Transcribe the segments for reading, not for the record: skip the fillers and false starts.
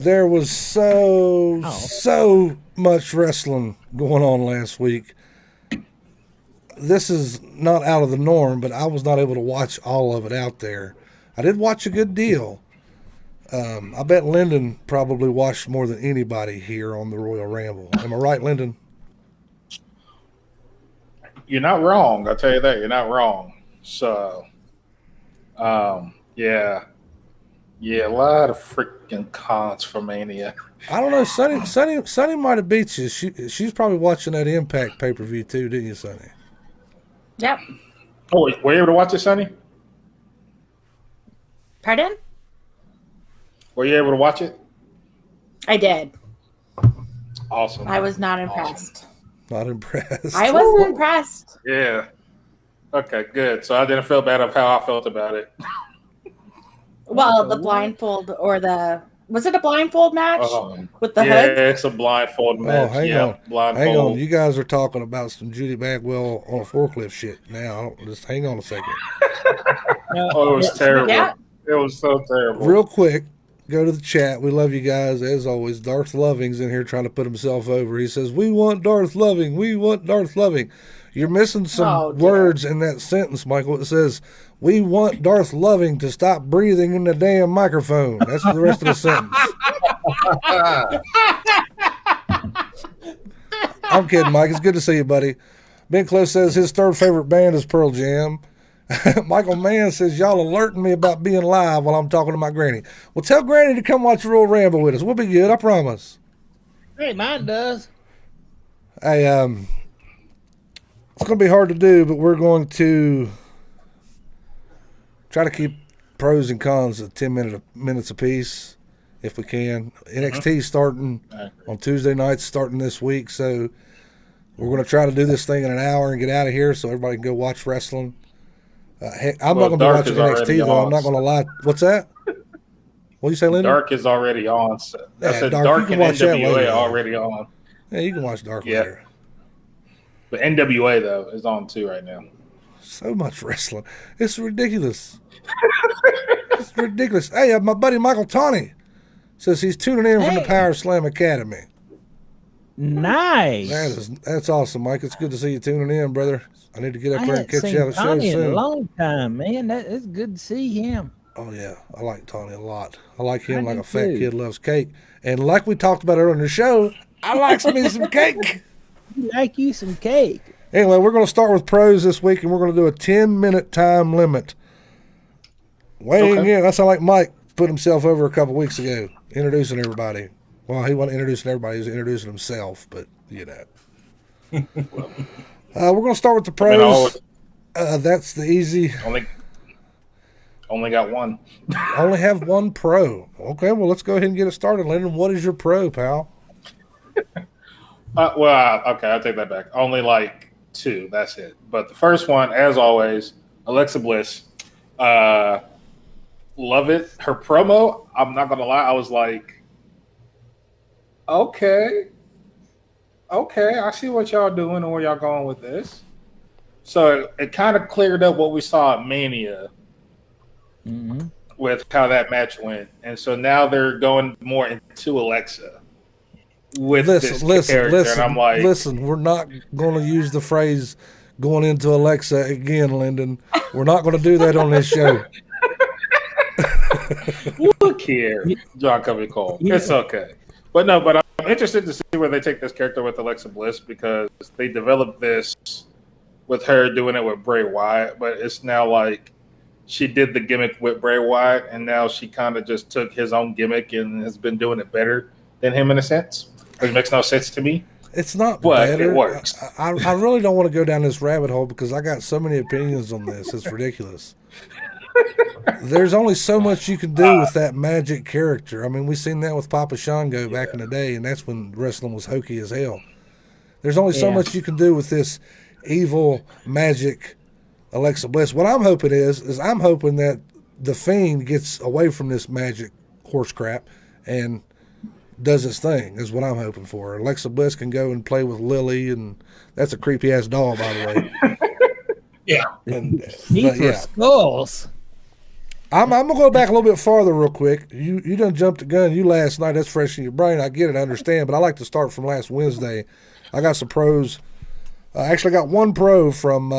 There was so much wrestling going on last week. This is not out of the norm, but I was not able to watch all of it out there. I did watch a good deal. I bet Lyndon probably watched more than anybody here on the Royal Ramble. Am I right, Lyndon? You're not wrong. I'll tell you that. You're not wrong. So, yeah, a lot of freaking cons for Mania. I don't know. Sonny might have beat you. She's probably watching that Impact pay-per-view too, didn't you, Sonny? Yep. Oh, were you able to watch it, Sonny? Pardon? Were you able to watch it? I did. Awesome. I was not impressed. Awesome. Not impressed. I wasn't impressed. Yeah. Okay, good. So I didn't feel bad of how I felt about it. Well, the blindfold was it a blindfold match with the hood? Yeah, it's a blindfold match. Oh, hang on. Blindfold. Hang on. You guys are talking about some Judy Bagwell on a forklift shit now. Just hang on a second. Oh, it was terrible. Yeah. It was so terrible. Real quick, go to the chat. We love you guys as always. Darth Loving's in here trying to put himself over. He says, "We want Darth Loving. We want Darth Loving." You're missing some words in that sentence, Michael. It says, "We want Darth Loving to stop breathing in the damn microphone." That's the rest of the sentence. I'm kidding, Mike. It's good to see you, buddy. Ben Close says his third favorite band is Pearl Jam. Michael Mann says, y'all alerting me about being live while I'm talking to my granny. Well, tell granny to come watch Royal Ramble with us. We'll be good, I promise. Hey, mine does. Hey, it's going to be hard to do, but we're going to try to keep pros and cons at 10 minutes apiece if we can. NXT starting on Tuesday nights, starting this week, so we're going to try to do this thing in an hour and get out of here so everybody can go watch wrestling. I'm not going to be watching NXT, though. I'm not going to lie. What's that? What do you say, Linda? Dark is already on. So I said Dark and NWA are already on. Yeah, you can watch Dark later. But NWA, though, is on too right now. So much wrestling. It's ridiculous. It's ridiculous. Hey, my buddy Michael Tawney says he's tuning in from the Power Slam Academy. Nice. That's awesome, Mike. It's good to see you tuning in, brother. I need to get up there and catch you on the show soon. In a long time, man. It's good to see him. Oh, yeah. I like Tawny a lot. I like him like a fat kid loves cake. And like we talked about earlier in the show, I like me some cake. You like you some cake. Anyway, we're going to start with pros this week, and we're going to do a 10-minute time limit. Weighing in. That's how like Mike put himself over a couple weeks ago, introducing everybody. Well, he wasn't introducing everybody. He was introducing himself, but, you know. We're going to start with the pros. That's the easy. Only got one. Only have one pro. Okay, well, let's go ahead and get it started. Lennon, what is your pro, pal? Okay, I'll take that back. Only like two. That's it. But the first one, as always, Alexa Bliss. Love it. Her promo, I'm not going to lie, I was like, okay, I see what y'all doing and where y'all going with this. So it kind of cleared up what we saw at Mania with how that match went. And so now they're going more into Alexa with this character. And I'm like, listen, we're not going to use the phrase going into Alexa again, Lyndon. We're not going to do that on this show. Look here, John Covey Cole. Yeah. It's okay. But I'm interested to see where they take this character with Alexa Bliss because they developed this with her doing it with Bray Wyatt, but it's now like she did the gimmick with Bray Wyatt, and now she kind of just took his own gimmick and has been doing it better than him in a sense. Which makes no sense to me. It's not but better. It works. I really don't want to go down this rabbit hole because I got so many opinions on this. It's ridiculous. There's only so much you can do with that magic character. I mean, we seen that with Papa Shango back in the day, and that's when wrestling was hokey as hell. There's only so much you can do with this evil magic Alexa Bliss. What I'm hoping is I'm hoping that the Fiend gets away from this magic horse crap and does its thing, is what I'm hoping for. Alexa Bliss can go and play with Lily, and that's a creepy-ass doll, by the way. Yeah. Skulls. I'm gonna go back a little bit farther real quick. You done jumped the gun. You last night. That's fresh in your brain. I get it. I understand. But I like to start from last Wednesday. I got some pros. I actually got one pro from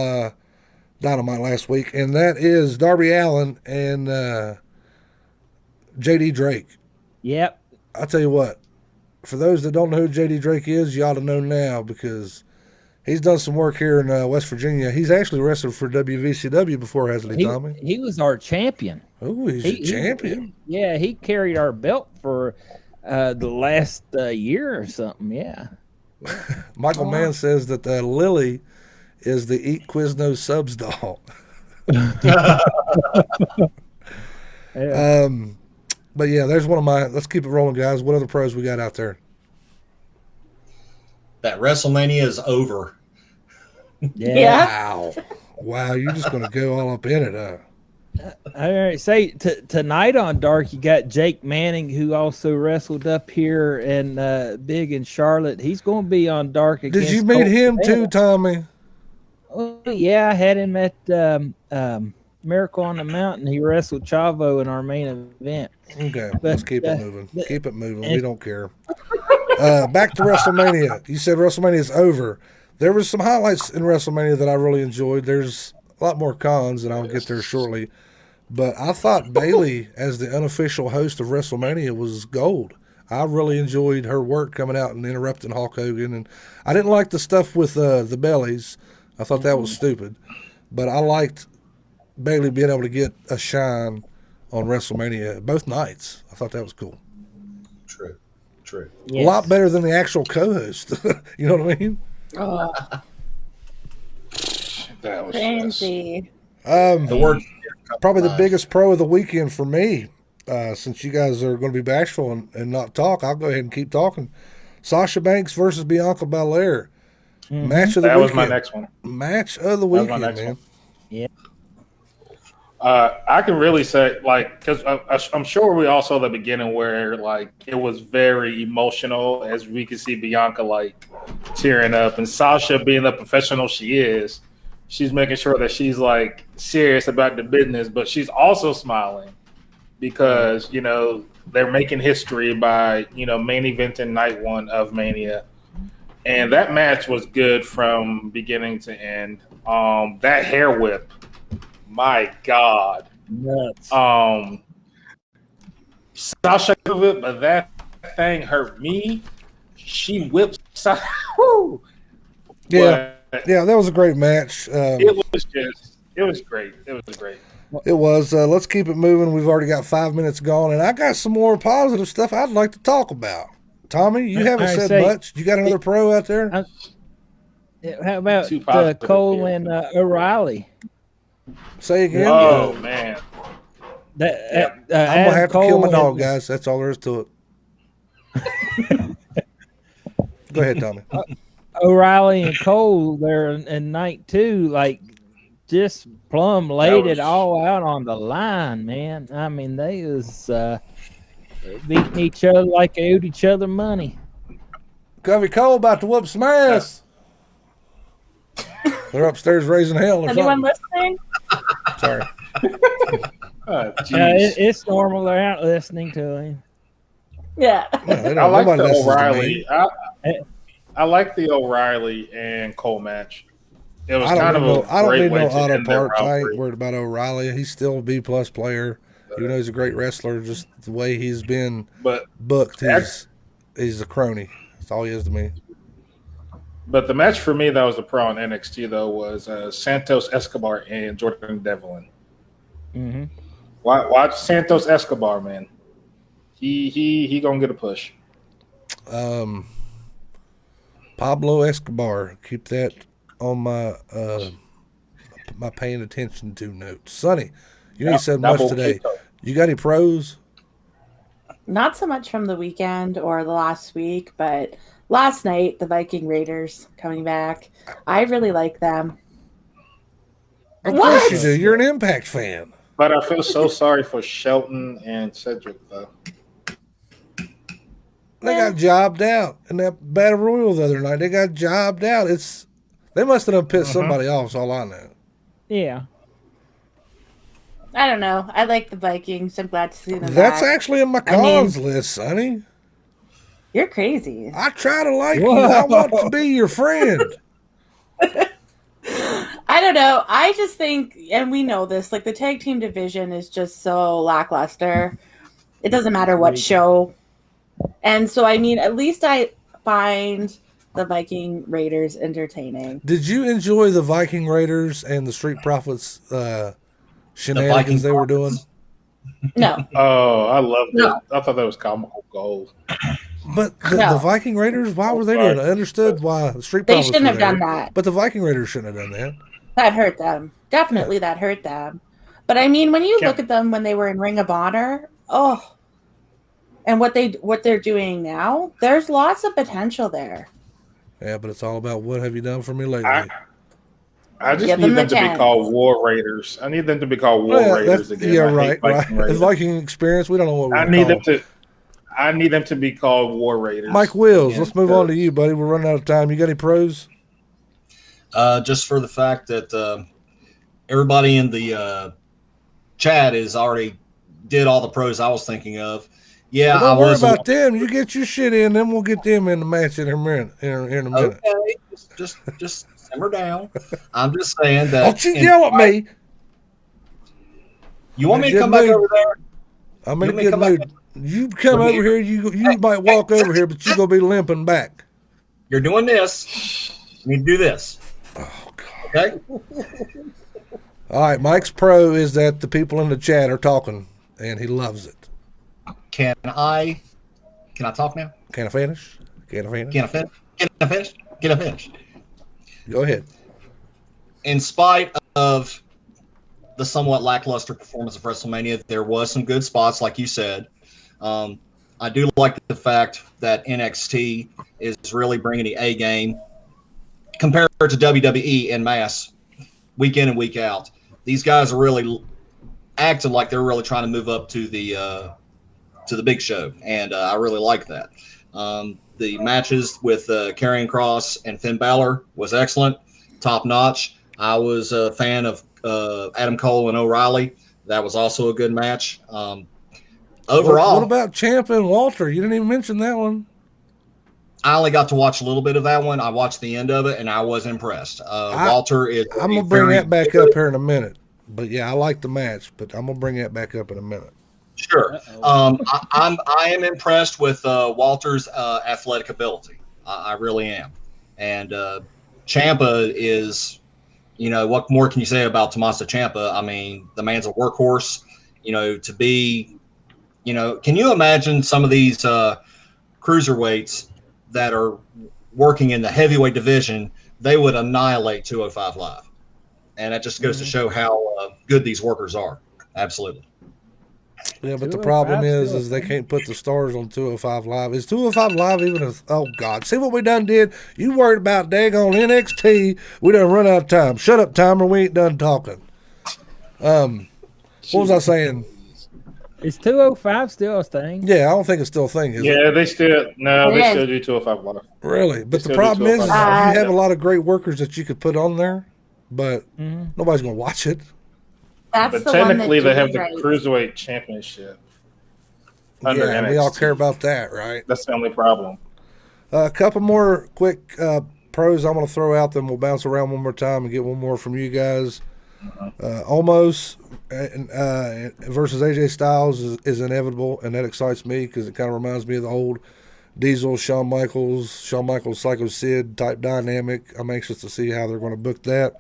Dynamite last week, and that is Darby Allin and JD Drake. Yep. I'll tell you what. For those that don't know who JD Drake is, you ought to know now because he's done some work here in West Virginia. He's actually wrestled for WVCW before, hasn't he, Tommy? He was our champion. Oh, he's a champion. He carried our belt for the last year or something. Yeah. Michael Mann says that Lily is the Eat Quiznos Subs doll. Yeah. But yeah, there's one of my. Let's keep it rolling, guys. What other pros we got out there? That WrestleMania is over. Yeah. Wow, you're just gonna go all up in it, huh? All right, say tonight on Dark, you got Jake Manning, who also wrestled up here and big in Charlotte. He's going to be on Dark against. Did you meet Colt him Cabana. too, Tommy? Oh yeah, I had him at Miracle on the Mountain. He wrestled Chavo in our main event. Okay, But, let's keep it moving. Keep it moving. We don't care. Back to WrestleMania. You said WrestleMania is over. There was some highlights in WrestleMania that I really enjoyed. There's a lot more cons, and I'll get there shortly. But I thought Bayley, as the unofficial host of WrestleMania, was gold. I really enjoyed her work coming out and interrupting Hulk Hogan. And I didn't like the stuff with the bellies. I thought that was stupid. But I liked Bayley being able to get a shine on WrestleMania both nights. I thought that was cool. True. A Yes. lot better than the actual co-host. You know what I mean? Oh, That was fancy. The word Probably the biggest pro of the weekend for me. Since you guys are going to be bashful and not talk, I'll go ahead and keep talking. Sasha Banks versus Bianca Belair. Match of the that weekend. was my next one. Match of the was my weekend, next man. one. Yeah. I can really say, like, because I'm sure we all saw the beginning where, like, it was very emotional as we could see Bianca, like, tearing up. And Sasha, being the professional she is, she's making sure that she's, like, serious about the business, but she's also smiling because, you know, they're making history by, you know, main eventing night one of Mania. And that match was good from beginning to end. That hair whip. My God. Nuts. Sasha of it, but that thing hurt me. She whipped Sasha. Yeah, that was a great match. It was great. It was great. It was. Let's keep it moving. We've already got 5 minutes gone, and I got some more positive stuff I'd like to talk about. Tommy, you haven't I said say- much. You got another pro out there? How about Too positive, Cole yeah. and O'Reilly? Say again. Oh man. I'm gonna have to kill my dog, guys. That's all there is to it. Go ahead, Tommy. O'Reilly and Cole there in night two, like just plumb laid was- it all out on the line, man. I mean, they was beating each other like they owed each other money. Covey Cole about to whoop some ass. They're upstairs raising hell or Anyone something. listening? Sorry. Jeez. It's normal. They're out listening to him. Yeah. Yeah, they I don't, like nobody the listens to O'Reilly. me. I like the O'Reilly and Cole match. It was I kind don't of need a no, I don't great need way no to auto end their parts. I ain't rivalry. worried about O'Reilly. He's still a B+ player. Even though he's a great wrestler, just the way he's been But booked, he's a crony. That's all he is to me. the match for me that was the pro on NXT though was Santos Escobar and Jordan Devlin. Mm-hmm. Watch Santos Escobar, man. He gonna get a push. Pablo Escobar. Keep that on my my paying attention to notes. Sonny, you ain't said much Double today. Keto. You got any pros? Not so much from the weekend or the last week, but last night, the Viking Raiders coming back. I really like them. Of What? course you do. You're an Impact fan. But I feel so sorry for Shelton and Cedric though. They got jobbed out in that Battle Royal the other night. They got jobbed out. They must have done pissed somebody off. Is all I know. Yeah. I don't know. I like the Vikings. I'm glad to see them That's back. actually in my cons list, Sonny. You're crazy. I try to like you. I want to be your friend. I don't know. I just think, and we know this, like the tag team division is just so lackluster. It doesn't matter what show. And so, I mean, at least I find the Viking Raiders entertaining. Did you enjoy the Viking Raiders and the Street Profits shenanigans they were doing? No. Oh, I loved it. I thought that was comical gold. But the Viking Raiders, why were they doing it? I understood why the Street Profits shouldn't have done that. But the Viking Raiders shouldn't have done that. That hurt them. Definitely that hurt them. But I mean, when you look at them when they were in Ring of Honor, and what they're doing now, there's lots of potential there. Yeah, but it's all about what have you done for me lately. I just need them to be called War Raiders. I need them to be called War Raiders again. Yeah, right. The Viking experience, we don't know what we're I need them to be called War Raiders. Mike Wills, let's move on to you, buddy. We're running out of time. You got any pros? Just for the fact that everybody in the chat is already did all the pros I was thinking of. Yeah, don't worry about them. You get your shit in, then we'll get them in the match in a minute. Okay, just simmer down. I'm just saying that. Don't you yell at me. You want me to come back over there? I'm in a good mood. You come over here. You might walk over here, but you're gonna be limping back. You're doing this. You need to do this. Oh God. Okay. All right. Mike's pro is that the people in the chat are talking, and he loves it. Can I talk now? Can I finish? Go ahead. In spite of the somewhat lackluster performance of WrestleMania, there was some good spots, like you said. I do like the fact that NXT is really bringing the A game compared to WWE en masse, week in and week out. These guys are really acting like they're really trying to move up to the big show, and I really like that. The matches with Karrion Kross and Finn Balor was excellent, top notch. I was a fan of Adam Cole and O'Reilly. That was also a good match. Overall, what about Ciampa and Walter? You didn't even mention that one. I only got to watch a little bit of that one. I watched the end of it, and I was impressed. Walter is. I'm gonna bring that back up here in a minute. But yeah, I like the match, but I'm gonna bring that back up in a minute. Sure. I am impressed with Walter's athletic ability. I really am. And Ciampa is, what more can you say about Tommaso Ciampa? I mean, the man's a workhorse. To be, can you imagine some of these cruiserweights that are working in the heavyweight division? They would annihilate 205 Live. And that just goes to show how good these workers are. Absolutely. Yeah, but the problem is they can't put the stars on 205 Live. Is 205 Live even a... Oh, God. See what we done did? You worried about daggone NXT. We done run out of time. Shut up, timer. We ain't done talking. What was I saying? Is 205 still a thing? Yeah, I don't think it's still a thing, is it? They still do 205 Live. Really? But the problem is you have a lot of great workers that you could put on there, but nobody's going to watch it. That's but technically, they have the Cruiserweight Championship. Under NXT. We all care about that, right? That's the only problem. A couple more quick pros I'm going to throw out, then we'll bounce around one more time and get one more from you guys. Omos versus AJ Styles is inevitable, and that excites me because it kind of reminds me of the old Diesel, Shawn Michaels, Psycho Sid type dynamic. I'm anxious to see how they're going to book that.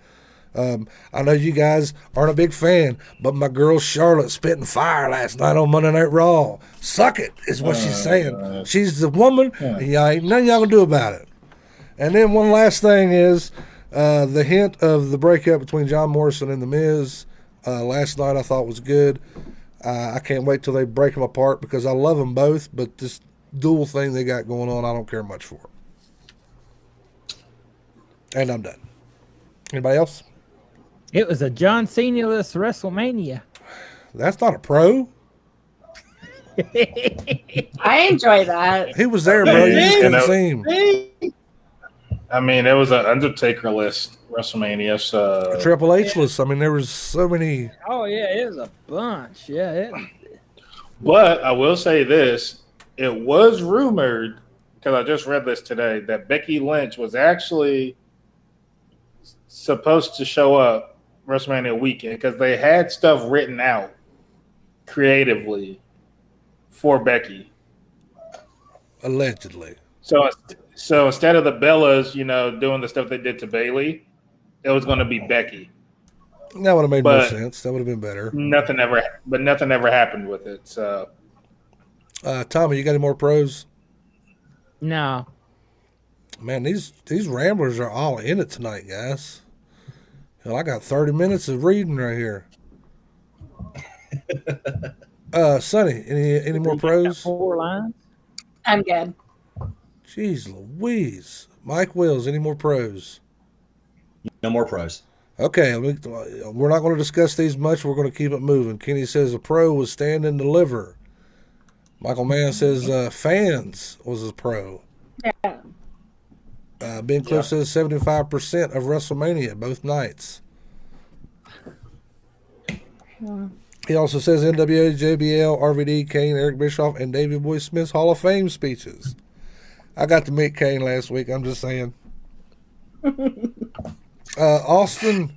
I know you guys aren't a big fan, but my girl Charlotte spitting fire last night on Monday Night Raw. Suck it, is what she's saying. She's the woman, and ain't nothing y'all can do about it. And then one last thing is the hint of the breakup between John Morrison and The Miz last night I thought was good. I can't wait till they break them apart because I love them both, but this dual thing they got going on, I don't care much for. And I'm done. Anybody else? It was a John Cena-less WrestleMania. That's not a pro. I enjoy that. He was there, bro. You just couldn't see him. I mean, it was an Undertaker-less WrestleMania, so... Triple H-less. I mean, there was so many... Oh, yeah, it was a bunch. Yeah. But I will say this. It was rumored, because I just read this today, that Becky Lynch was actually supposed to show up WrestleMania weekend because they had stuff written out creatively for Becky. Allegedly. So instead of the Bellas, doing the stuff they did to Bayley, it was going to be Becky. That would have made more sense. That would have been better. Nothing ever happened with it. So, Tommy, you got any more pros? No. Man, these Ramblers are all in it tonight, guys. Hell, I got 30 minutes of reading right here. Sonny, any more pros? 4 lines. I'm good. Jeez Louise. Mike Wills, any more pros? No more pros. Okay, we're not going to discuss these much. We're going to keep it moving. Kenny says a pro was stand and deliver. Michael Mann says fans was a pro. Yeah. Ben Cliff says 75% of WrestleMania, both nights. He also says NWA, JBL, RVD, Kane, Eric Bischoff, and Davey Boy Smith's Hall of Fame speeches. I got to meet Kane last week. I'm just saying. Austin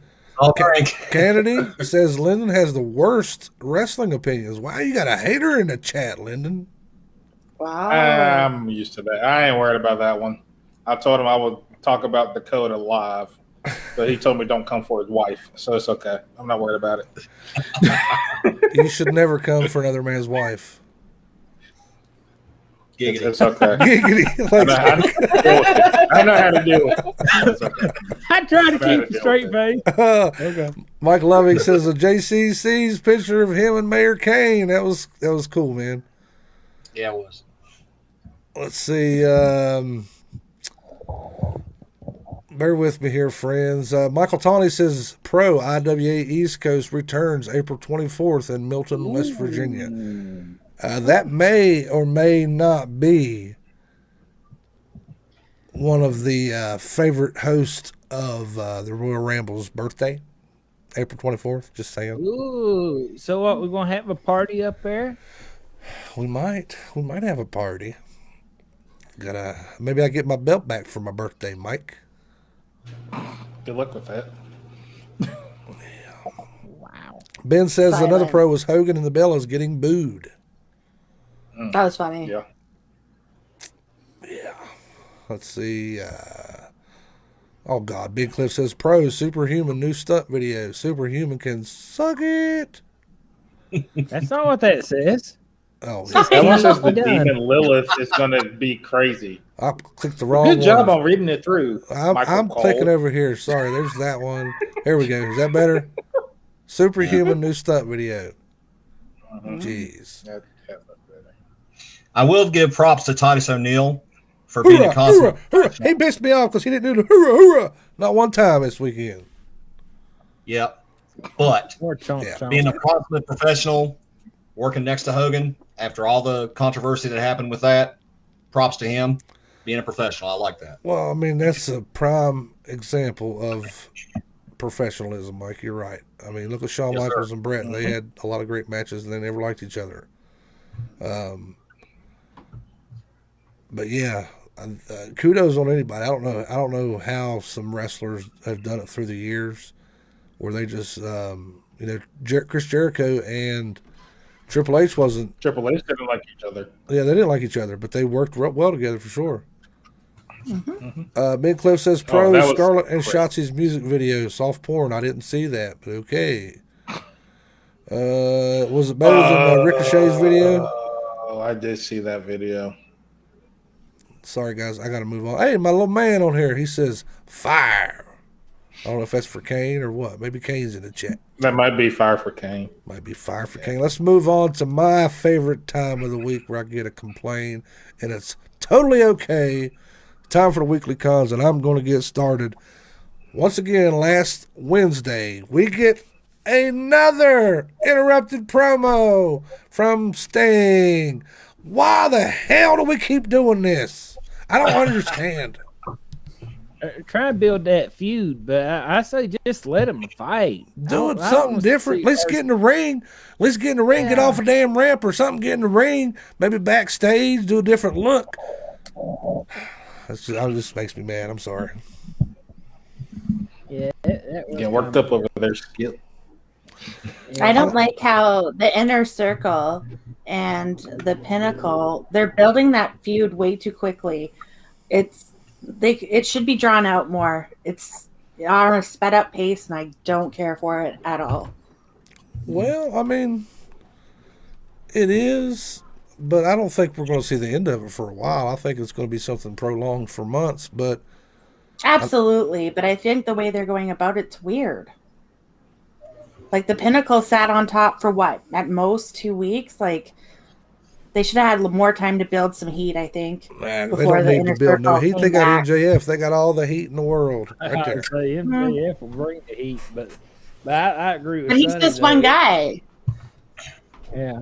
Kennedy says Lyndon has the worst wrestling opinions. Wow, you got a hater in the chat, Lyndon. Wow. I'm used to that. I ain't worried about that one. I told him I would talk about Dakota live, but he told me don't come for his wife, so it's okay. I'm not worried about it. You should never come for another man's wife. Giggity. It's okay. Giggity. I know how to deal with it. It's okay. I try to keep a straight face. Okay. Mike Loving says a JCC's picture of him and Mayor Kane. That was cool, man. Yeah, it was. Let's see. Bear with me here, friends. Michael Tawney says pro IWA East Coast returns April 24th in Milton, West Virginia. That may or may not be one of the favorite hosts of the Royal Ramble's birthday, April 24th. Just saying. Ooh, so what? We're gonna have a party up there? We might have a party. Maybe I get my belt back for my birthday, Mike. Good luck with that. Wow. Ben says Silent. another pro was Hogan and the Bellas getting booed. That was funny. Yeah. Let's see. Oh, God. Big Cliff says pro Superhuman new stunt video. Superhuman can suck it. That's not what that says. Oh, That one says the Done. demon Lilith is going to be crazy. I clicked the wrong one. Good job on reading it through. I'm Cole. clicking over here. Sorry, there's that one. Here we go. Is that better? Superhuman new stunt video. Jeez. That's better. I will give props to Titus O'Neil for being a consummate. Hoorah. He pissed me off because he didn't do the hoorah not one time this weekend. Yep. But Or chomp. being a consummate professional, working next to Hogan after all the controversy that happened with that, props to him. Being a professional, I like that. Well, I mean, that's a prime example of professionalism, Mike. You're right. I mean, look at Shawn Yes, Michaels sir. and Brett. They had a lot of great matches, and they never liked each other. But yeah, kudos on anybody. I don't know how some wrestlers have done it through the years, where they just, Chris Jericho and Triple H wasn't. Triple H didn't like each other. Yeah, they didn't like each other, but they worked well together for sure. Big Cliff says pro that was Scarlett and great. Shotzi's music video, soft porn. I didn't see that, but okay. Was it better than Ricochet's video? Oh, I did see that video. Sorry, guys, I got to move on. Hey, my little man on here, he says fire. I don't know if that's for Kane or what. Maybe Kane's in the chat. That might be fire for Kane. Might be fire for Kane. Let's move on to my favorite time of the week where I get to complain, and it's totally okay. Time for the weekly cons, and I'm going to get started. Once again, last Wednesday, we get another interrupted promo from Sting. Why the hell do we keep doing this? I don't understand. try and build that feud, but I say just let them fight. Do it something different. Let's get in the ring. Let's get in the ring. Get off a damn ramp or something. Get in the ring. Maybe backstage. Do a different look. That just makes me mad. I'm sorry. Yeah, that Getting worked up over there, Skip. I don't like how the Inner Circle and the Pinnacle, they're building that feud way too quickly. It should be drawn out more. It's on a sped up pace, and I don't care for it at all. Well, I mean, it is, but I don't think we're going to see the end of it for a while. I think it's going to be something prolonged for months, but Absolutely, but I think the way they're going about it's weird. Like the Pinnacle sat on top for what? At most 2 weeks? Like they should have had more time to build some heat, I think. man, they don't need to build no heat. They got MJF. They got all the heat in the world right there. MJF will bring the heat, but I agree with But he's Sonny, just though. one guy. Yeah.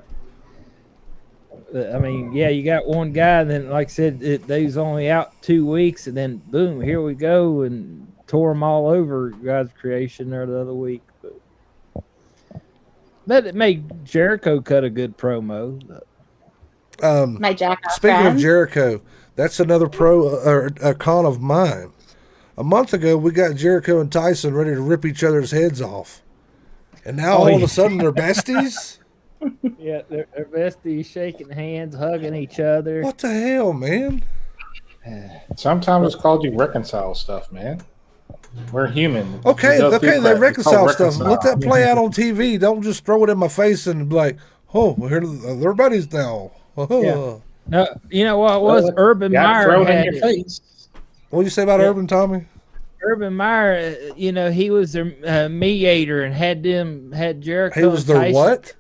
I mean, yeah, you got one guy, and then, like I said, they was only out 2 weeks, and then boom, here we go, and tore them all over God's creation there the other week. But it made Jericho cut a good promo. My jack Speaking friend. of Jericho, that's another a con of mine. A month ago, we got Jericho and Tyson ready to rip each other's heads off, and now all of a sudden they're besties. Yeah, they're besties, shaking hands, hugging each other. What the hell, man? Sometimes it's called you reconcile stuff, man. We're human. Okay, they reconcile stuff. Reconcile. Let that play out on TV. Don't just throw it in my face and be like, "Oh, well, here they're buddies now." Yeah. No, you know what it was? Urban Meyer throw it had in your face. What do you say about Urban, Tommy? Urban Meyer, he was their mediator and had Jericho. He was their Tyson. what?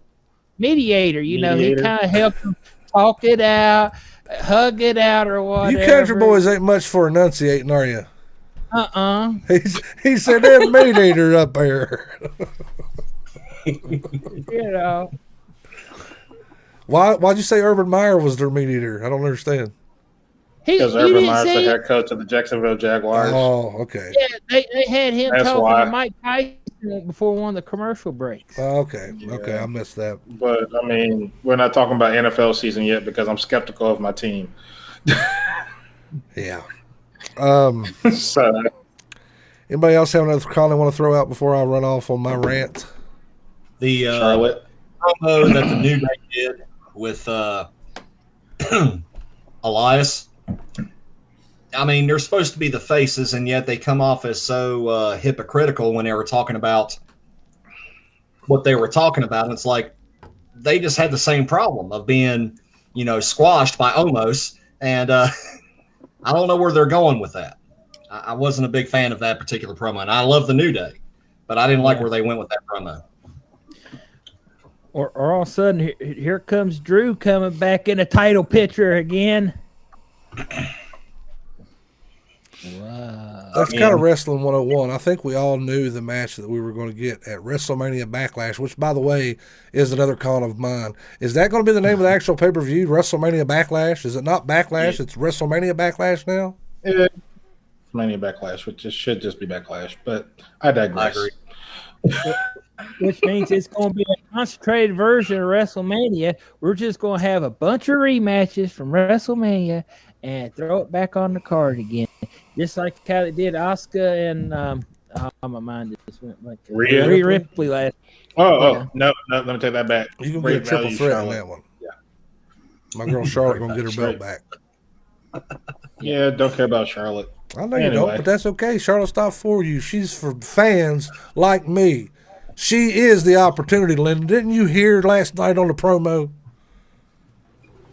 Mediator. He kind of helped them talk it out, hug it out, or whatever. You country boys ain't much for enunciating, are you? He said that mediator up there. Why'd you say Urban Meyer was their mediator? I don't understand. Because Urban Meyer's the head coach of the Jacksonville Jaguars. Oh, okay. Yeah, they had him That's talking why. to Mike Tyson before one of the commercial breaks. Okay, I missed that. But, I mean, we're not talking about NFL season yet because I'm skeptical of my team. Yeah. So, Anybody else have another call they want to throw out before I run off on my rant? The Charlotte. promo that the New Day did with Elias. I mean, they're supposed to be the faces, and yet they come off as so hypocritical when they were talking about what they were talking about. And it's like they just had the same problem of being, squashed by Omos, and I don't know where they're going with that. I wasn't a big fan of that particular promo, and I love the New Day, but I didn't like where they went with that promo. Or all of a sudden, here comes Drew coming back in a title picture again. Wow. That's kind of Wrestling 101. I think we all knew the match that we were going to get at WrestleMania Backlash, which, by the way, is another con of mine. Is that going to be the name of the actual pay-per-view, WrestleMania Backlash? Is it not Backlash? It's WrestleMania Backlash now? WrestleMania Backlash, which should just be Backlash, but I digress. I agree. Which means it's going to be a concentrated version of WrestleMania. We're just going to have a bunch of rematches from WrestleMania and throw it back on the card again. Just like how they did Asuka and my mind just went like Rhea Ripley last. No, let me take that back. You can get a triple threat on that one. Yeah. My girl Charlotte going to get her belt back. Yeah, don't care about Charlotte. I know you don't, but that's okay. Charlotte's not for you. She's for fans like me. She is the opportunity, Lyndon. Didn't you hear last night on the promo?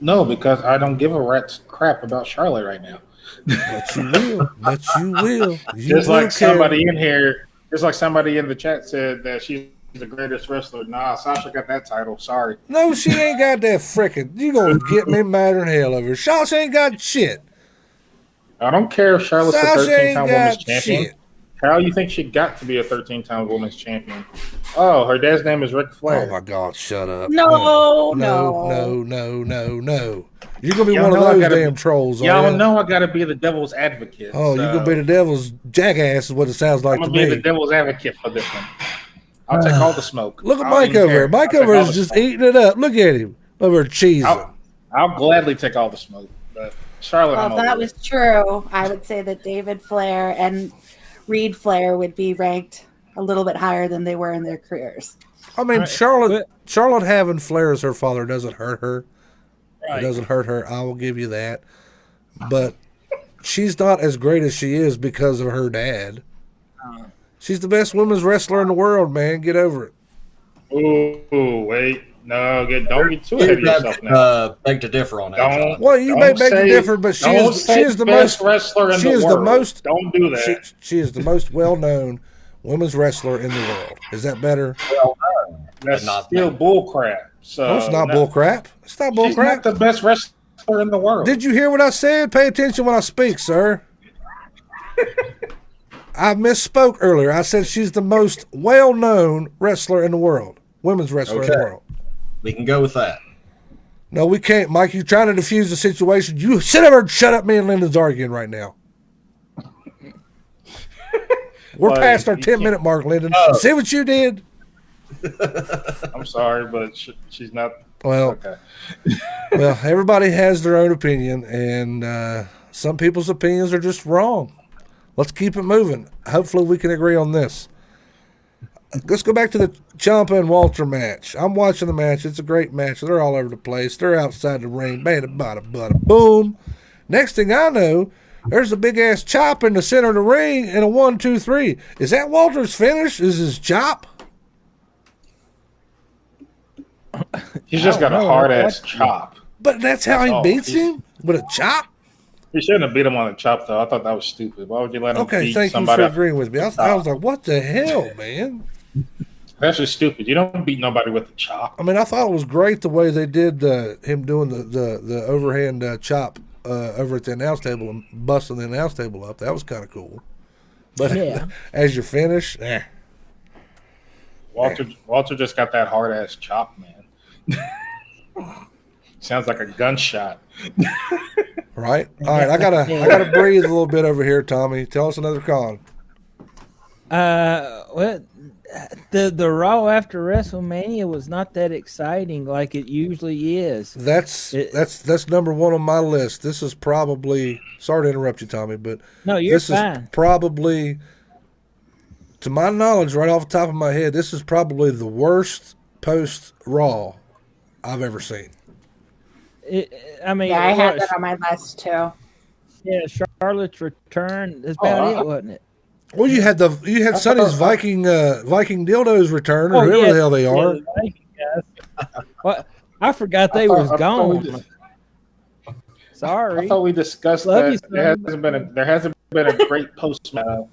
No, because I don't give a rat's crap about Charlotte right now. But you will. But you will. Just like somebody in here, just like somebody in the chat said that she's the greatest wrestler. Nah, Sasha got that title. Sorry. No, she ain't got that frickin'. You gonna get me madder than hell over her. Sasha ain't got shit. I don't care if Charlotte's a Sasha 13-time ain't women's got champion. shit. How you think she got to be a 13-time women's champion? Oh, her dad's name is Ric Flair. Oh my God! Shut up! No. No. You're gonna be Y'all one of know I those gotta damn be- trolls. Y'all are ya? know I got to be the devil's advocate. Oh, so you're gonna be the devil's jackass is what it sounds like I'm to gonna be the me. devil's advocate for this one. I'll take all the smoke. Look at I don't Mike even over there. care. Mike I'll over take all is the just smoke. eating it up. Look at him over there cheesing. I'll gladly take all the smoke. But Charlotte, Well, I'm if that over was it. true, I would say that David Flair and Reed Flair would be ranked a little bit higher than they were in their careers. I mean, Right, Charlotte having Flair as her father doesn't hurt her. It Right. doesn't hurt her. I will give you that. But she's not as great as she is because of her dad. She's the best women's wrestler in the world, man. Get over it. Ooh, wait. No, don't get too ahead of yourself now. Beg to differ on that. Don't. John. Well, you may Don't beg to say- differ, but she don't is say the best most wrestler in she the is world. the most. Don't do that. She is the most well-known women's wrestler in the world. Is that better? That's not- still bull crap. So No, it's not bull crap. It's not bull She's crap. not the best wrestler in the world. Did you hear what I said? Pay attention when I speak, sir. I misspoke earlier. I said she's the most well-known wrestler in the world. Women's wrestler in the Okay. world. We can go with that. No, we can't, Mike. You're trying to diffuse the situation. You sit over and shut up. Me and Lyndon's arguing right now. We're Like, past our you 10-minute mark, Lyndon. Oh. See what you did? I'm sorry, but she's not. Well, Okay. well, everybody has their own opinion, and some people's opinions are just wrong. Let's keep it moving. Hopefully, we can agree on this. Let's go back to the Ciampa and Walter match. I'm watching the match. It's a great match. They're all over the place. They're outside the ring. Bada, bada, bada, boom. Next thing I know, there's a big-ass chop in the center of the ring and a 1, 2, 3. Is that Walter's finish? Is his chop? He's just got a know. hard ass chop. But that's how he all. beats him? With a chop? He shouldn't have beat him on a chop, though. I thought that was stupid. Why would you let him Okay, beat thank you somebody? for agreeing with me. I was like, what the hell, man? That's just stupid. You don't beat nobody with a chop. I mean, I thought it was great the way they did him doing the overhand chop over at the announce table and busting the announce table up. That was kind of cool. But Yeah. as your finish, Walter just got that hard ass chop, man. Sounds like a gunshot. right? All right, I gotta breathe a little bit over here, Tommy. Tell us another con. Well, the Raw after WrestleMania was not that exciting like it usually is. That's number one on my list. This is probably, sorry to interrupt you, Tommy, but No, you're this fine. is probably, to my knowledge, right off the top of my head, this is probably the worst post Raw I've ever seen. I mean, Yeah, I had that on my list too. yeah, Charlotte's return. That's about it, wasn't it? Well, you had Sonny's Viking dildos return, or Oh, whoever yeah, the hell they are. the Viking guys. Well, I forgot they was gone. Sorry. I thought we discussed Love you, that. son. There hasn't been a great post match.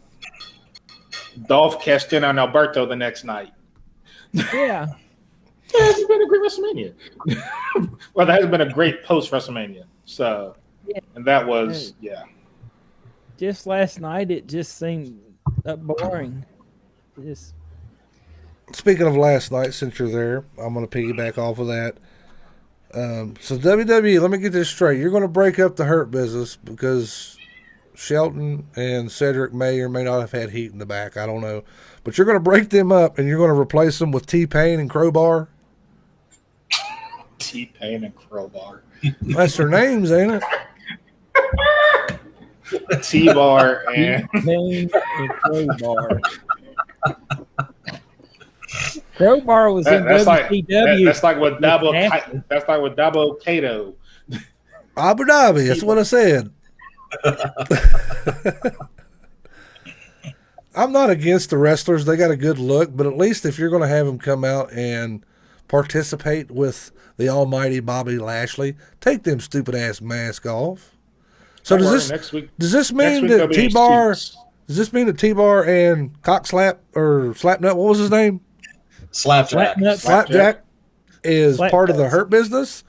Dolph cashed in on Alberto the next night. Yeah. There hasn't been a great WrestleMania. Well, there hasn't been a great post WrestleMania. So, Yeah. and that was Just last night, it just seemed boring. Just Speaking of last night, since you're there, I'm going to piggyback off of that. So WWE, let me get this straight. You're going to break up the Hurt Business because Shelton and Cedric may or may not have had heat in the back. I don't know. But you're going to break them up and you're going to replace them with T-Pain and Crowbar. T-Pain and Crowbar. That's their names, ain't it? T-Bar and name and Crowbar. Crowbar was in that's like WCW. that's like what Dabo Nasty. that's like what Dabo Kato. Abu Dhabi, that's what I said. I'm not against the wrestlers. They got a good look, but at least if you're going to have them come out and participate with the almighty Bobby Lashley, take them stupid-ass mask off. So Next week, does this next mean week that there'll be T-Bar, excuses. does this mean that T-Bar and Cockslap or Slapnut, what was his name? Slapjack. Slapjack is Slap part of the nuts. Hurt Business,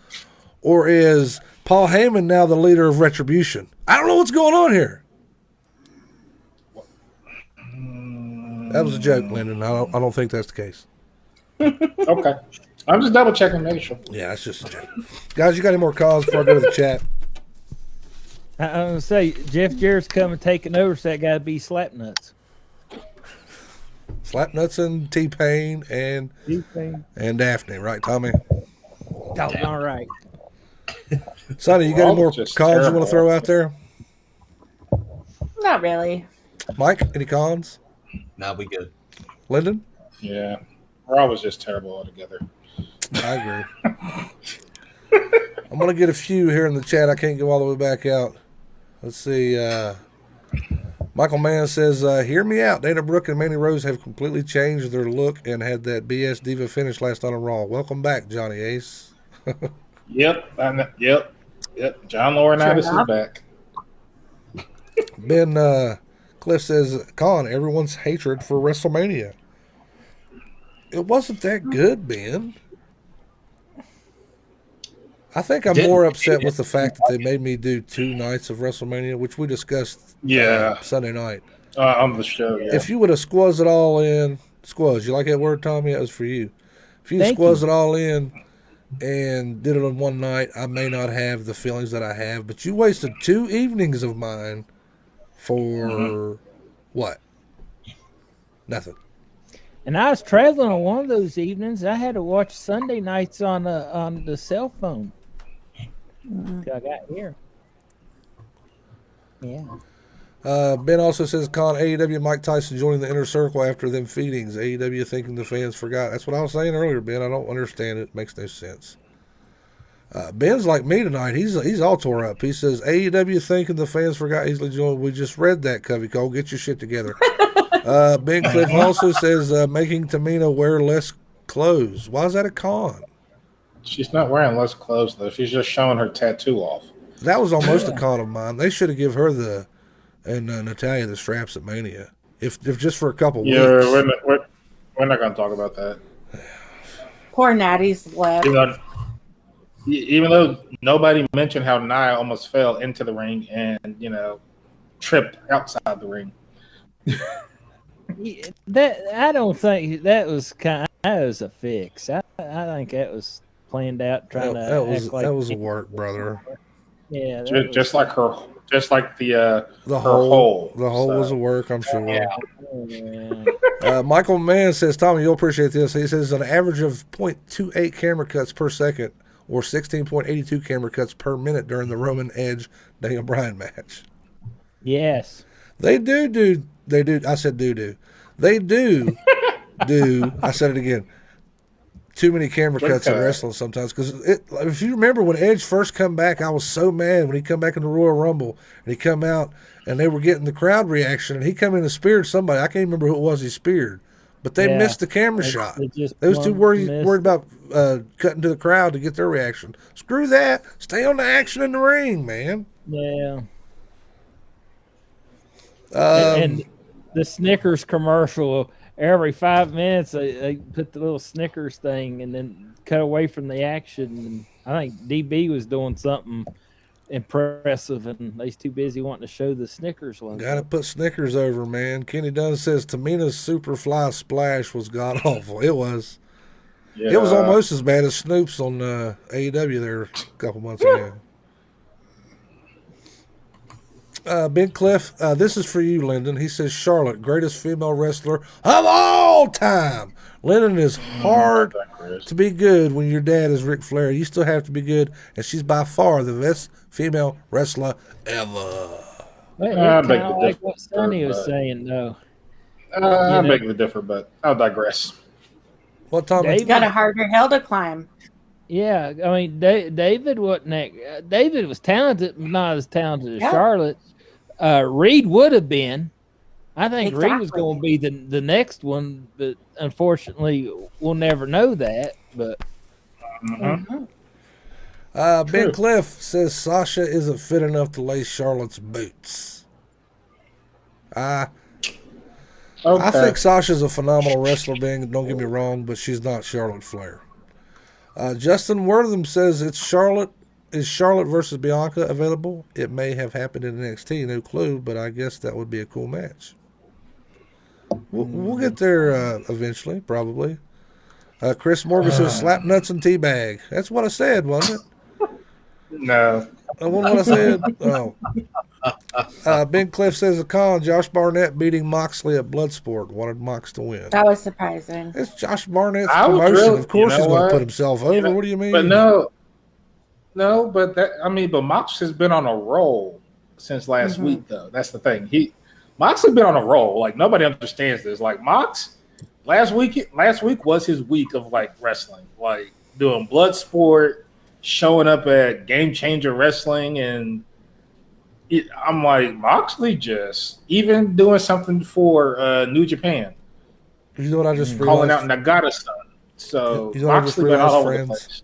or is Paul Heyman now the leader of Retribution? I don't know what's going on here. That was a joke, Lyndon. I don't think that's the case. Okay. I'm just double checking, make sure. Yeah, it's just a joke. Guys, you got any more calls before I go to the chat? I'm gonna say Jeff Jarrett's coming taking over, so that got to be Slapnuts. Slapnuts and T-Pain and Daphne, right, Tommy? All right. Sonny, you got any more Just cons you terrible. want to throw out there? Not really. Mike, any cons? Now we good. Lyndon? Yeah. Raw was just terrible altogether. I agree. I'm going to get a few here in the chat. I can't go all the way back out. Let's see. Michael Mann says, hear me out. Dana Brooke and Mandy Rose have completely changed their look and had that BS Diva finish last on a Raw. Welcome back, Johnny Ace. Yep. John Laurinaitis is back. Ben Cliff says, Con, everyone's hatred for WrestleMania. It wasn't that good, Ben. I think I'm more upset with the fact that they made me do 2 nights of WrestleMania, which we discussed Sunday night. On the show, yeah. If you would have squazzed it all in, you like that word, Tommy? That was for you. If you squazzed it all in and did it on one night, I may not have the feelings that I have, but you wasted 2 evenings of mine for what? Nothing. And I was traveling on one of those evenings. I had to watch Sunday nights on the cell phone. Till I got here. Yeah. Ben also says, Con, AEW Mike Tyson joining the inner circle after them feedings. AEW thinking the fans forgot. That's what I was saying earlier, Ben. I don't understand it. It makes no sense. Ben's like me tonight. He's all tore up. He says, AEW thinking the fans forgot easily joined. We just read that, Covey Cole. Get your shit together. Ben Cliff also says, making Tamina wear less clothes. Why is that a con? She's not wearing less clothes, though. She's just showing her tattoo off. That was almost a con of mine. They should have given her and Natalia the straps at Mania. If just for a couple weeks. We're not going to talk about that. Poor Natty's left. Even though nobody mentioned how Nia almost fell into the ring and, tripped outside the ring. I don't think that was a fix. I think that was planned out, trying to act like that was work, brother. Yeah, just like the hole. The hole was a work, I'm sure. Yeah. Michael Mann says, Tommy, you'll appreciate this. He says an average of 0.28 camera cuts per second or 16.82 camera cuts per minute during the Roman Edge Daniel Bryan match. Yes. They do. I said do. They do. I said it again. Too many camera cuts in wrestling sometimes. Because if you remember when Edge first come back, I was so mad when he come back in the Royal Rumble and he come out and they were getting the crowd reaction and he come in and speared somebody. I can't remember who it was he speared. But they missed the camera shot. They was too worried about cutting to the crowd to get their reaction. Screw that. Stay on the action in the ring, man. Yeah. And the Snickers commercial, every 5 minutes they put the little Snickers thing and then cut away from the action. And I think DB was doing something impressive and they's too busy wanting to show the Snickers one. Gotta put Snickers over, man. Kenny Dunn says Tamina's Superfly Splash was god awful. It was. Yeah. It was almost as bad as Snoop's on AEW there a couple months ago. Ben Cliff, this is for you, Lyndon. He says, Charlotte, greatest female wrestler of all time. Lyndon is hard to be good when your dad is Ric Flair. You still have to be good, and she's by far the best female wrestler ever. I beg to differ. What Sonny was saying, though. I beg to differ, but I'll digress. What time? He's got a harder hill to climb. Yeah, I mean, David wasn't that. David was talented, not as talented as Charlotte. Reed would have been. I think Reed was going to be the next one, but unfortunately, we'll never know that. But Ben Cliff says Sasha isn't fit enough to lace Charlotte's boots. I think Sasha's a phenomenal wrestler, Ben. Don't get me wrong, but she's not Charlotte Flair. Justin Wortham says it's Charlotte. Is Charlotte versus Bianca available? It may have happened in NXT, no clue, but I guess that would be a cool match. We'll get there eventually, probably. Chris Morgan says slap nuts and teabag. That's what I said, wasn't it? No. What I said? Oh. Ben Cliff says, Josh Barnett beating Moxley at Bloodsport. Wanted Mox to win. That was surprising. It's Josh Barnett's promotion. Of course he's going to put himself over. What do you mean? But but Mox has been on a roll since last week, though. That's the thing. Mox has been on a roll. Like, nobody understands this. Like, Mox, last week was his week of, like, wrestling. Like, doing Bloodsport, showing up at Game Changer Wrestling, and I'm like, Moxley just even doing something for New Japan. You know what I just calling out Nagata-san. So Moxley been all over the place.